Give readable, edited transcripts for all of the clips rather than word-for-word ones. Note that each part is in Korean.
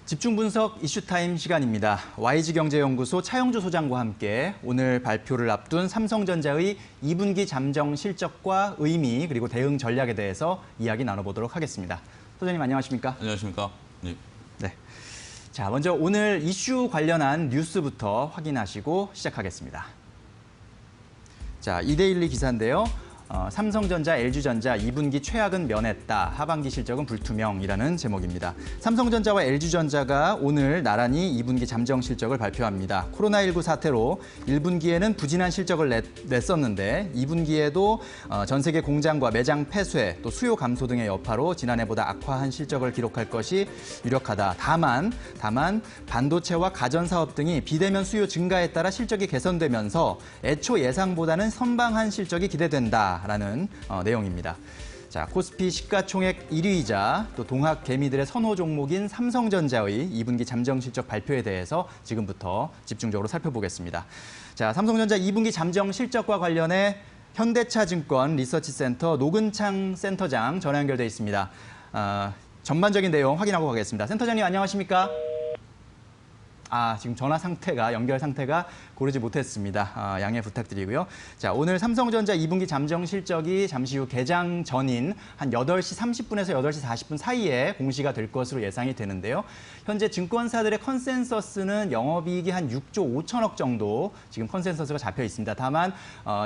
집중 분석 이슈타임 시간입니다. YG경제연구소 차영주 소장과 함께 오늘 발표를 앞둔 삼성전자의 2분기 잠정 실적과 의미 그리고 대응 전략에 대해서 이야기 나눠보도록 하겠습니다. 소장님 안녕하십니까? 안녕하십니까? 네. 자, 먼저 오늘 이슈 관련한 뉴스부터 확인하시고 시작하겠습니다. 자, 이데일리 기사인데요. 삼성전자, LG전자 2분기 최악은 면했다. 하반기 실적은 불투명이라는 제목입니다. 삼성전자와 LG전자가 오늘 나란히 2분기 잠정 실적을 발표합니다. 코로나19 사태로 1분기에는 부진한 실적을 냈었는데 2분기에도 전 세계 공장과 매장 폐쇄, 또 수요 감소 등의 여파로 지난해보다 악화한 실적을 기록할 것이 유력하다. 다만 반도체와 가전사업 등이 비대면 수요 증가에 따라 실적이 개선되면서 애초 예상보다는 선방한 실적이 기대된다. 라는 내용입니다. 자, 코스피 시가총액 1위이자 또 동학 개미들의 선호 종목인 삼성전자의 2분기 잠정 실적 발표에 대해서 지금부터 집중적으로 살펴보겠습니다. 자, 삼성전자 2분기 잠정 실적과 관련해 현대차증권 리서치센터 노근창 센터장 전화 연결돼 있습니다. 전반적인 내용 확인하고 가겠습니다. 센터장님 안녕하십니까? 지금 연결 상태가 고르지 못했습니다. 양해 부탁드리고요. 자, 오늘 삼성전자 2분기 잠정 실적이 잠시 후 개장 전인 한 8시 30분에서 8시 40분 사이에 공시가 될 것으로 예상이 되는데요. 현재 증권사들의 컨센서스는 영업이익이 한 6조 5천억 정도 지금 컨센서스가 잡혀 있습니다. 다만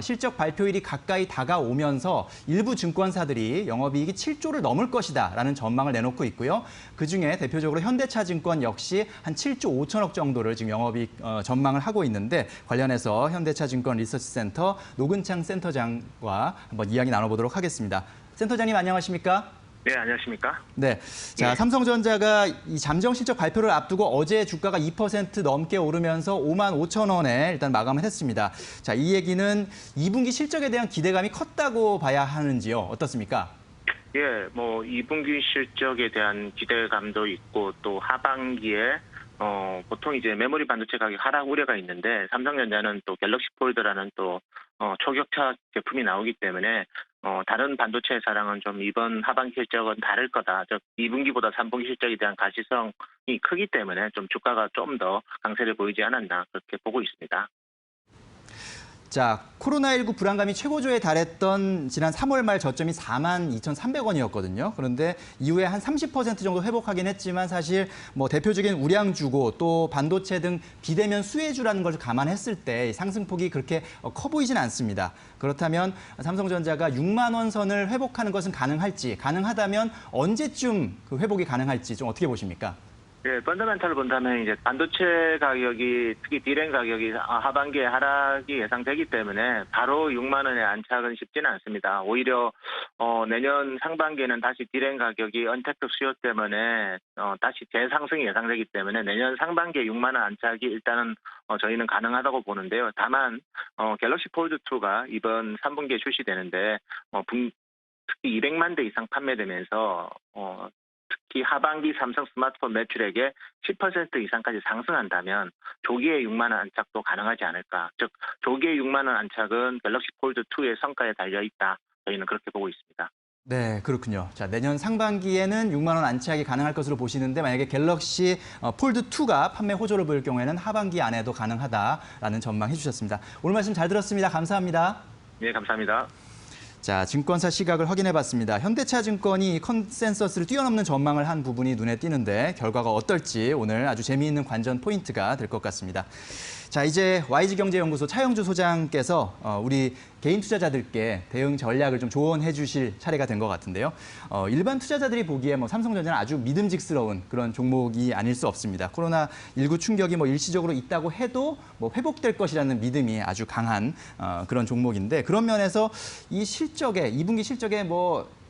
실적 발표일이 가까이 다가오면서 일부 증권사들이 영업이익이 7조를 넘을 것이다라는 전망을 내놓고 있고요. 그중에 대표적으로 현대차증권 역시 한 7조 5천억 정도를 지금 영업이익 전망을 하고 있는데 관련해서 현대차증권 리서치센터 노근창 센터장과 한번 이야기 나눠보도록 하겠습니다. 센터장님 안녕하십니까? 네, 안녕하십니까? 네, 자, 삼성전자가 이 잠정 실적 발표를 앞두고 어제 주가가 2% 넘게 오르면서 5만 5천 원에 일단 마감을 했습니다. 자, 이 얘기는 2분기 실적에 대한 기대감이 컸다고 봐야 하는지요? 어떻습니까? 예, 2분기 실적에 대한 기대감도 있고 또 하반기에 보통 이제 메모리 반도체 가격 하락 우려가 있는데 삼성전자는 또 갤럭시 폴드라는 또 초격차 제품이 나오기 때문에 다른 반도체 회사랑은 좀 이번 하반기 실적은 다를 거다. 즉 2분기보다 3분기 실적에 대한 가시성이 크기 때문에 좀 주가가 좀 더 강세를 보이지 않았나 그렇게 보고 있습니다. 자, 코로나19 불안감이 최고조에 달했던 지난 3월 말 저점이 4만 2,300원이었거든요. 그런데 이후에 한 30% 정도 회복하긴 했지만 사실 대표적인 우량주고 또 반도체 등 비대면 수혜주라는 걸 감안했을 때 상승폭이 그렇게 커 보이진 않습니다. 그렇다면 삼성전자가 6만 원 선을 회복하는 것은 가능할지, 가능하다면 언제쯤 그 회복이 가능할지 좀 어떻게 보십니까? 네, 펀더멘탈을 본다면 이제 반도체 가격이 특히 디램 가격이 하반기에 하락이 예상되기 때문에 바로 6만 원의 안착은 쉽지는 않습니다. 오히려 내년 상반기에는 다시 디램 가격이 언택트 수요 때문에 다시 재상승이 예상되기 때문에 내년 상반기에 6만 원 안착이 일단은 저희는 가능하다고 보는데요. 다만 갤럭시 폴드 2가 이번 3분기에 출시되는데 특히 200만 대 이상 판매되면서 특히 하반기 삼성 스마트폰 매출액의 10% 이상까지 상승한다면 조기에 6만 원 안착도 가능하지 않을까. 즉 조기에 6만 원 안착은 갤럭시 폴드 2의 성과에 달려있다. 저희는 그렇게 보고 있습니다. 네, 그렇군요. 자, 내년 상반기에는 6만 원 안착이 가능할 것으로 보시는데 만약에 갤럭시 폴드 2가 판매 호조를 보일 경우에는 하반기 안에도 가능하다라는 전망해 주셨습니다. 오늘 말씀 잘 들었습니다. 감사합니다. 네, 감사합니다. 자, 증권사 시각을 확인해봤습니다. 현대차증권이 컨센서스를 뛰어넘는 전망을 한 부분이 눈에 띄는데 결과가 어떨지 오늘 아주 재미있는 관전 포인트가 될 것 같습니다. 자, 이제 YG경제연구소 차영주 소장께서 우리 개인 투자자들께 대응 전략을 좀 조언해 주실 차례가 된 것 같은데요. 일반 투자자들이 보기에 삼성전자는 아주 믿음직스러운 그런 종목이 아닐 수 없습니다. 코로나19 충격이 일시적으로 있다고 해도 회복될 것이라는 믿음이 아주 강한 그런 종목인데 그런 면에서 이 실적에 2분기 실적에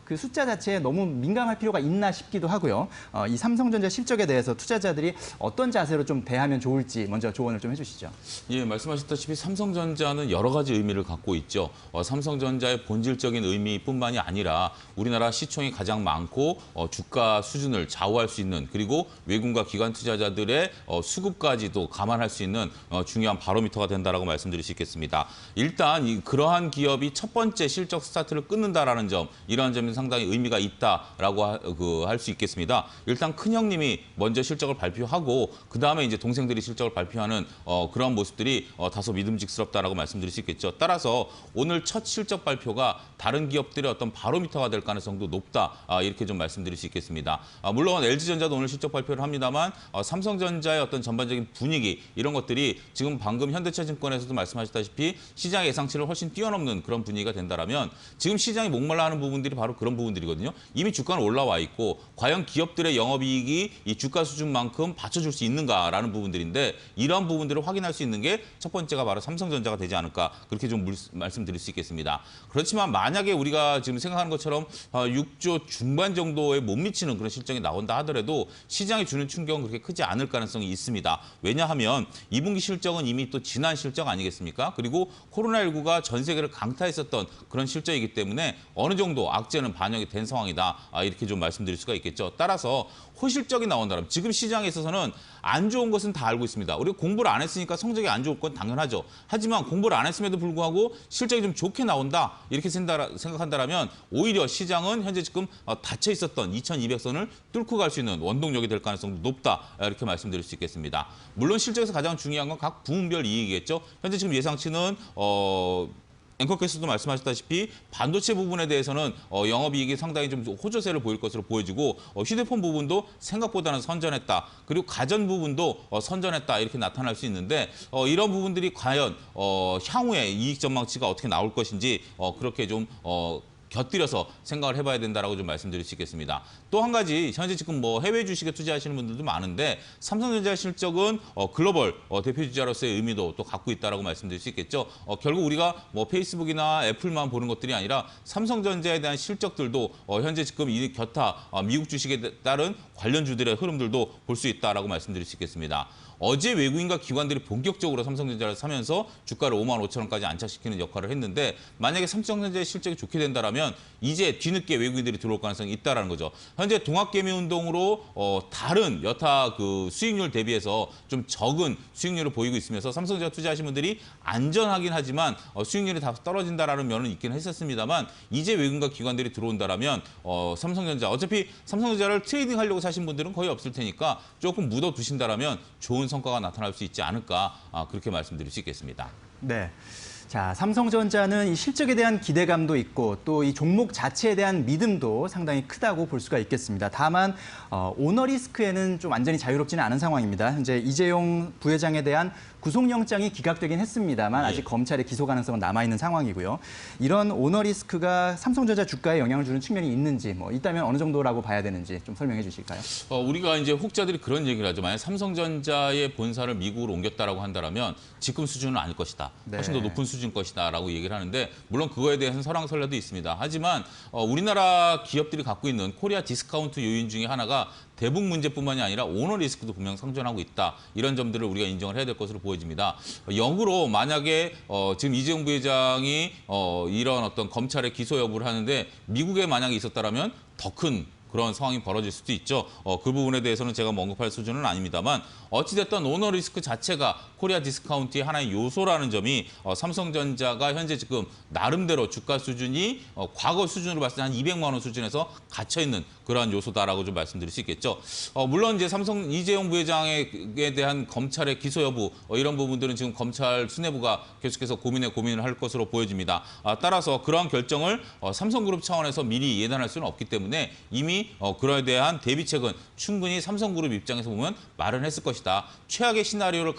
그 숫자 자체에 너무 민감할 필요가 있나 싶기도 하고요. 이 삼성전자 실적에 대해서 투자자들이 어떤 자세로 좀 대하면 좋을지 먼저 조언을 좀 해주시죠. 예, 말씀하셨다시피 삼성전자는 여러 가지 의미를 갖고 있죠. 삼성전자의 본질적인 의미뿐만이 아니라 우리나라 시총이 가장 많고 주가 수준을 좌우할 수 있는 그리고 외국과 기관 투자자들의 수급까지도 감안할 수 있는 중요한 바로미터가 된다라고 말씀드릴 수 있겠습니다. 일단 그러한 기업이 첫 번째 실적 스타트를 끊는다라는 점, 이러한 점에서 상당히 의미가 있다라고 할 수 있겠습니다. 일단 큰 형님이 먼저 실적을 발표하고 그 다음에 이제 동생들이 실적을 발표하는 그런 모습들이 다소 믿음직스럽다라고 말씀드릴 수 있겠죠. 따라서 오늘 첫 실적 발표가 다른 기업들의 어떤 바로미터가 될 가능성도 높다 이렇게 좀 말씀드릴 수 있겠습니다. 물론 LG전자도 오늘 실적 발표를 합니다만 삼성전자의 어떤 전반적인 분위기 이런 것들이 지금 방금 현대차증권에서도 말씀하셨다시피 시장 예상치를 훨씬 뛰어넘는 그런 분위기가 된다라면 지금 시장이 목말라하는 부분들이 바로 그런 부분들이거든요. 이미 주가는 올라와 있고 과연 기업들의 영업이익이 이 주가 수준만큼 받쳐줄 수 있는가라는 부분들인데 이러한 부분들을 확인할 수 있는 게 첫 번째가 바로 삼성전자가 되지 않을까 그렇게 좀 말씀드릴 수 있겠습니다. 그렇지만 만약에 우리가 지금 생각하는 것처럼 6조 중반 정도에 못 미치는 그런 실적이 나온다 하더라도 시장이 주는 충격은 그렇게 크지 않을 가능성이 있습니다. 왜냐하면 2분기 실적은 이미 또 지난 실적 아니겠습니까? 그리고 코로나19가 전 세계를 강타했었던 그런 실적이기 때문에 어느 정도 악재는 반영이 된 상황이다. 이렇게 좀 말씀드릴 수가 있겠죠. 따라서 호실적이 나온다면 지금 시장에 있어서는 안 좋은 것은 다 알고 있습니다. 우리가 공부를 안 했으니까 성적이 안 좋을 건 당연하죠. 하지만 공부를 안 했음에도 불구하고 실적이 좀 좋게 나온다. 이렇게 생각한다면 오히려 시장은 현재 지금 닫혀 있었던 2200선을 뚫고 갈 수 있는 원동력이 될 가능성도 높다. 이렇게 말씀드릴 수 있겠습니다. 물론 실적에서 가장 중요한 건 각 부문별 이익이겠죠. 현재 지금 예상치는 앵커께서도 말씀하셨다시피 반도체 부분에 대해서는 영업이익이 상당히 좀 호조세를 보일 것으로 보여지고 휴대폰 부분도 생각보다는 선전했다. 그리고 가전 부분도 선전했다. 이렇게 나타날 수 있는데 이런 부분들이 과연 향후에 이익 전망치가 어떻게 나올 것인지 그렇게 좀 곁들여서 생각을 해봐야 된다라고 좀 말씀드릴 수 있겠습니다. 또 한 가지 현재 지금 해외 주식에 투자하시는 분들도 많은데 삼성전자 실적은 글로벌 대표 주자로서의 의미도 또 갖고 있다라고 말씀드릴 수 있겠죠. 결국 우리가 페이스북이나 애플만 보는 것들이 아니라 삼성전자에 대한 실적들도 현재 지금 이 곁타 미국 주식에 따른 관련주들의 흐름들도 볼 수 있다라고 말씀드릴 수 있겠습니다. 어제 외국인과 기관들이 본격적으로 삼성전자를 사면서 주가를 55,000원까지 안착시키는 역할을 했는데 만약에 삼성전자의 실적이 좋게 된다면 이제 뒤늦게 외국인들이 들어올 가능성이 있다는 거죠. 현재 동학개미운동으로 다른 여타 그 수익률 대비해서 좀 적은 수익률을 보이고 있으면서 삼성전자 투자하신 분들이 안전하긴 하지만 수익률이 다 떨어진다라는 면은 있긴 했었습니다만 이제 외국인과 기관들이 들어온다면 삼성전자 어차피 삼성전자를 트레이딩하려고 사신 분들은 거의 없을 테니까 조금 묻어두신다면 좋은 성과가 나타날 수 있지 않을까 그렇게 말씀드릴 수 있겠습니다. 네. 자, 삼성전자는 이 실적에 대한 기대감도 있고 또 이 종목 자체에 대한 믿음도 상당히 크다고 볼 수가 있겠습니다. 다만 오너 리스크에는 좀 완전히 자유롭지는 않은 상황입니다. 현재 이재용 부회장에 대한 구속영장이 기각되긴 했습니다만 아직 검찰의 기소 가능성은 남아있는 상황이고요. 이런 오너 리스크가 삼성전자 주가에 영향을 주는 측면이 있는지 있다면 어느 정도라고 봐야 되는지 좀 설명해 주실까요? 우리가 이제 혹자들이 그런 얘기를 하죠. 만약 삼성전자의 본사를 미국으로 옮겼다라고 한다면 지금 수준은 아닐 것이다. 훨씬 더 높은 수준 것이다라고 얘기를 하는데 물론 그거에 대해서는 설왕설래도 있습니다. 하지만 우리나라 기업들이 갖고 있는 코리아 디스카운트 요인 중에 하나가 대북 문제뿐만이 아니라 오너 리스크도 분명 상존하고 있다. 이런 점들을 우리가 인정을 해야 될 것으로 보여집니다. 역으로 만약에 지금 이재용 부회장이 이런 어떤 검찰의 기소 여부를 하는데 미국에 만약에 있었다면 더 큰 그런 상황이 벌어질 수도 있죠. 그 부분에 대해서는 제가 언급할 수준은 아닙니다만 어찌됐든 오너 리스크 자체가 코리아 디스카운트의 하나의 요소라는 점이 삼성전자가 현재 지금 나름대로 주가 수준이 과거 수준으로 봤을 때 한 200만 원 수준에서 갇혀있는 그러한 요소다라고 좀 말씀드릴 수 있겠죠. 물론 이제 삼성 이재용 부회장에 대한 검찰의 기소 여부 이런 부분들은 지금 검찰 수뇌부가 계속해서 고민을 할 것으로 보여집니다. 따라서 그러한 결정을 삼성그룹 차원에서 미리 예단할 수는 없기 때문에 이미 그거에 대한 대비책은 충분히 삼성그룹 입장에서 보면 마련했을 것이다. 최악의 시나리오를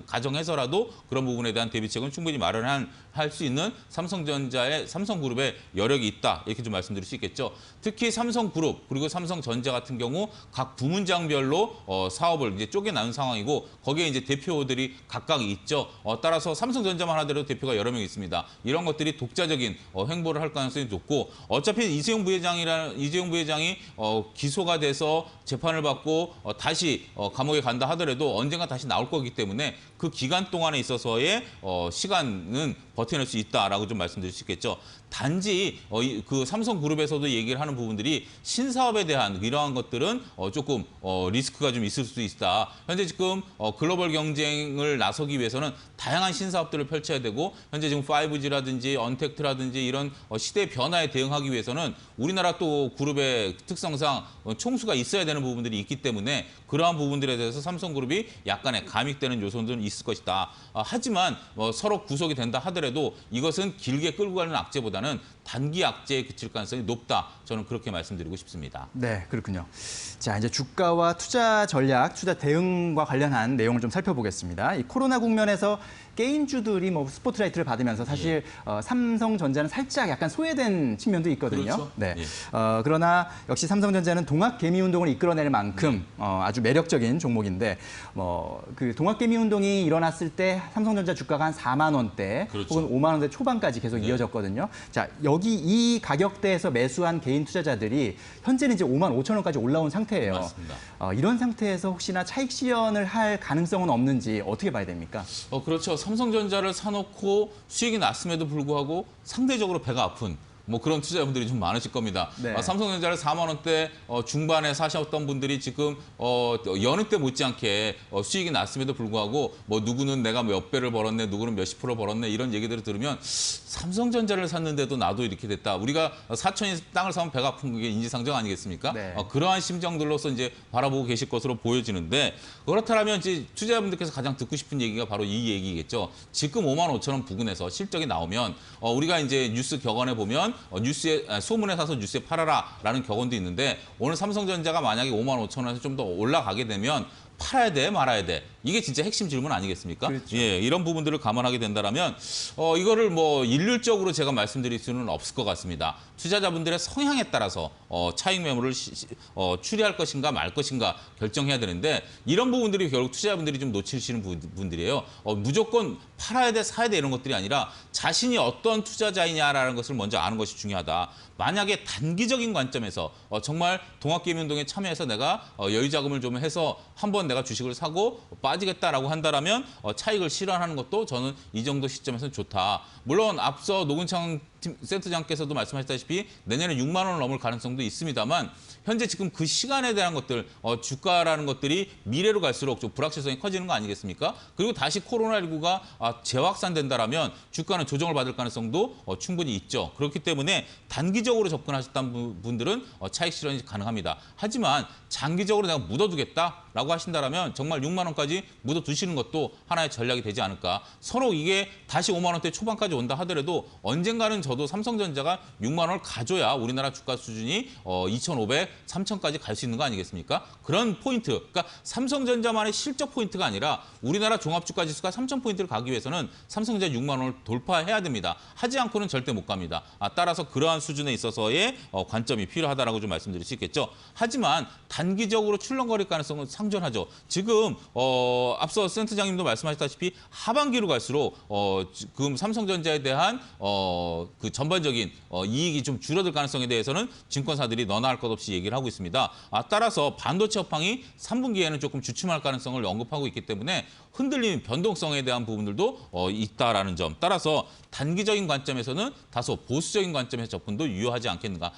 가정해서라도 그런 부분에 대한 대비책은 충분히 마련할 수 있는 삼성그룹의 여력이 있다. 이렇게 좀 말씀드릴 수 있겠죠. 특히 삼성그룹 그리고 삼성전자 같은 경우 각 부문장별로 사업을 이제 쪼개나눈 상황이고 거기에 이제 대표들이 각각 있죠. 따라서 삼성전자만 하더라도 대표가 여러 명 있습니다. 이런 것들이 독자적인 행보를 할 가능성이 높고 어차피 이재용 부회장이 대통령이 기소가 돼서 재판을 받고 다시 감옥에 간다 하더라도 언젠가 다시 나올 거기 때문에 그 기간 동안에 있어서의 시간은 버텨낼 수 있다라고 좀 말씀드릴 수 있겠죠. 단지 그 삼성그룹에서도 얘기를 하는 부분들이 신사업에 대한 이러한 것들은 조금 리스크가 좀 있을 수 있다. 현재 지금 글로벌 경쟁을 나서기 위해서는 다양한 신사업들을 펼쳐야 되고 현재 지금 5G라든지 언택트라든지 이런 시대 변화에 대응하기 위해서는 우리나라 또 그룹의 특성상 총수가 있어야 되는 부분들이 있기 때문에 그러한 부분들에 대해서 삼성그룹이 약간의 감익되는 요소들은 있을 것이다. 하지만 서로 구속이 된다 하더라도 이것은 길게 끌고 가는 악재보다는 단기 악재에 그칠 가능성이 높다. 저는 그렇게 말씀드리고 싶습니다. 네, 그렇군요. 자, 이제 주가와 투자 전략, 투자 대응과 관련한 내용을 좀 살펴보겠습니다. 이 코로나 국면에서 게임주들이 뭐 스포트라이트를 받으면서 사실 삼성전자는 살짝 약간 소외된 측면도 있거든요. 그렇죠. 네. 예. 그러나 역시 삼성전자는 동학개미운동을 이끌어낼 만큼 아주 매력적인 종목인데 그 동학개미운동이 일어났을 때 삼성전자 주가가 한 4만 원대 그렇죠. 혹은 5만 원대 초반까지 계속 이어졌거든요. 자, 여기 이 가격대에서 매수한 개인 투자자들이 현재는 이제 5만 5천 원까지 올라온 상태예요. 맞습니다. 이런 상태에서 혹시나 차익 실현을 할 가능성은 없는지 어떻게 봐야 됩니까? 그렇죠. 삼성전자를 사놓고 수익이 났음에도 불구하고 상대적으로 배가 아픈 뭐 그런 투자자분들이 좀 많으실 겁니다. 네. 삼성전자를 4만 원대 중반에 사셨던 분들이 지금 여느 때 못지않게 수익이 났음에도 불구하고 뭐 누구는 내가 몇 배를 벌었네, 누구는 몇십 프로 벌었네 이런 얘기들을 들으면 삼성전자를 샀는데도 나도 이렇게 됐다. 우리가 사천이 땅을 사면 배가 아픈 게 인지상정 아니겠습니까? 네. 그러한 심정들로서 이제 바라보고 계실 것으로 보여지는데 그렇다면 이제 투자자분들께서 가장 듣고 싶은 얘기가 바로 이 얘기겠죠. 지금 5만 5천 원 부근에서 실적이 나오면 우리가 이제 뉴스 격언해 보면 뉴스에 소문에 사서 뉴스에 팔아라라는 격언도 있는데 오늘 삼성전자가 만약에 5만 5천 원에서 좀 더 올라가게 되면 팔아야 돼, 말아야 돼. 이게 진짜 핵심 질문 아니겠습니까? 그렇죠. 예, 이런 부분들을 감안하게 된다면 이거를 뭐 일률적으로 제가 말씀드릴 수는 없을 것 같습니다. 투자자분들의 성향에 따라서 차익 매물을 추리할 것인가 말 것인가 결정해야 되는데 이런 부분들이 결국 투자자분들이 좀 놓치시는 분들이에요. 무조건 팔아야 돼, 사야 돼 이런 것들이 아니라 자신이 어떤 투자자이냐라는 것을 먼저 아는 것이 중요하다. 만약에 단기적인 관점에서 정말 동학개미운동에 참여해서 내가 여유 자금을 좀 해서 한번 내가 주식을 사고 빠지겠다라고 한다라면 차익을 실현하는 것도 저는 이 정도 시점에서는 좋다. 물론 앞서 노근창 센터장께서도 말씀하셨다시피 내년에 6만 원을 넘을 가능성도 있습니다만 현재 지금 그 시간에 대한 것들, 주가라는 것들이 미래로 갈수록 좀 불확실성이 커지는 거 아니겠습니까? 그리고 다시 코로나19가 재확산된다라면 주가는 조정을 받을 가능성도 충분히 있죠. 그렇기 때문에 단기적으로 접근하셨던 분들은 차익 실현이 가능합니다. 하지만 장기적으로 내가 묻어두겠다라고 하신다면 정말 6만 원까지 묻어두시는 것도 하나의 전략이 되지 않을까. 서로 이게 다시 5만 원대 초반까지 온다 하더라도 언젠가는 저도 삼성전자가 6만 원을 가져야 우리나라 주가 수준이 2,500, 3,000까지 갈 수 있는 거 아니겠습니까? 그런 포인트, 그러니까 삼성전자만의 실적 포인트가 아니라 우리나라 종합주가 지수가 3,000포인트를 가기 위해서는 삼성전자 6만 원을 돌파해야 됩니다. 하지 않고는 절대 못 갑니다. 따라서 그러한 수준에 있어서의 관점이 필요하다라고 좀 말씀드릴 수 있겠죠. 하지만 단기적으로 출렁거릴 가능성은 상존하죠. 지금 앞서 센터장님도 말씀하셨다시피 하반기로 갈수록 지금 삼성전자에 대한 그 전반적인 이익이 좀 줄어들 가능성에 대해서는 증권사들이 너나 할 것 없이 얘기를 하고 있습니다. 따라서 반도체 업황이 3분기에는 조금 주춤할 가능성을 언급하고 있기 때문에 흔들림, 변동성에 대한 부분들도 있다라는 점. 따라서 단기적인 관점에서는 다소 보수적인 관점에서 접근도 유효하지 않겠는가.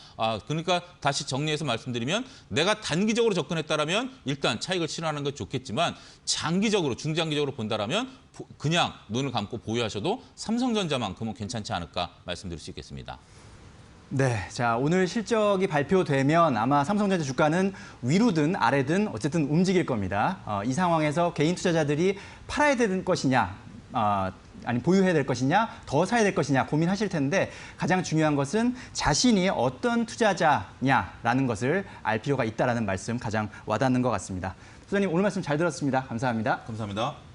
그러니까 다시 정리해서 말씀드리면 내가 단기적으로 접근했다라면 일단 차익을 실현하는 건 좋겠지만 장기적으로, 중장기적으로 본다라면 그냥 눈을 감고 보유하셔도 삼성전자만큼은 괜찮지 않을까 말씀드릴 수 있겠습니다. 네, 자 오늘 실적이 발표되면 아마 삼성전자 주가는 위로든 아래든 어쨌든 움직일 겁니다. 이 상황에서 개인 투자자들이 팔아야 될 것이냐, 아니 보유해야 될 것이냐, 더 사야 될 것이냐 고민하실 텐데 가장 중요한 것은 자신이 어떤 투자자냐라는 것을 알 필요가 있다라는 말씀 가장 와닿는 것 같습니다. 소장님 오늘 말씀 잘 들었습니다. 감사합니다. 감사합니다.